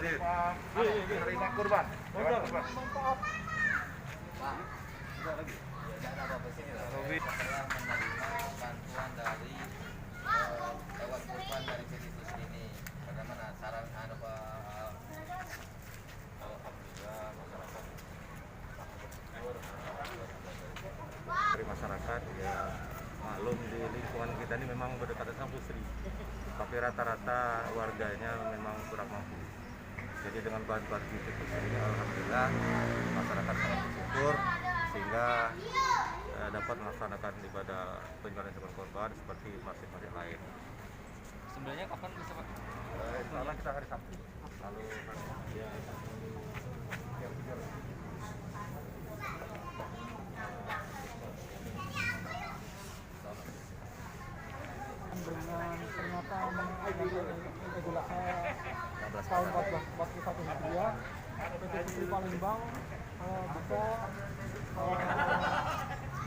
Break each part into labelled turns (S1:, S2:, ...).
S1: Terima kurban.
S2: Setelah menerima bantuan dari hewan kurban dari Filipus ini, bagaimana saran Anda Pak? Alhamdulillah masyarakat
S3: dari masyarakat ya maklum di lingkungan kita ini memang berdekatan sama industri, tapi rata-rata warganya memang kurang mampu. Jadi dengan bantuan Filipus ini alhamdulillah masyarakat sangat bersyukur sehingga dapat melaksanakan ibadah penjualan hewan kurban seperti masjid-masjid lain.
S2: Sebenarnya kapan bisa Pak?
S3: Insya Allah kita hari Sabtu. Lalu ya,
S4: dengan pernyataan Idul Adha tahun 1441 Hijriah, PT Putri Palembang bisa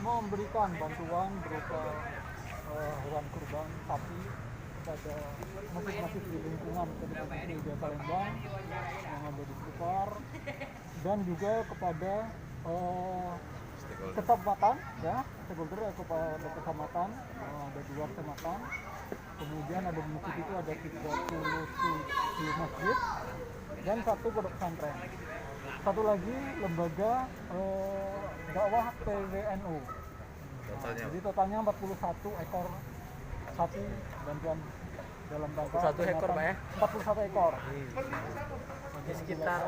S4: memberikan bantuan berupa hewan kurban sapi kepada masjid-masjid di lingkungan PT Putri Palembang yang ada di sekitar, dan juga kepada kecamatan, ya, stakeholder kepada kecamatan, ada 2 kecamatan, kemudian ada di masjid itu ada 37 masjid dan 1 pondok pesantren, satu lagi lembaga dakwah PWNU. Jadi totalnya 41 ekor sapi bantuan dalam rangka
S1: 41 ekor Pak ya?
S4: 41 ekor.
S1: Di sekitar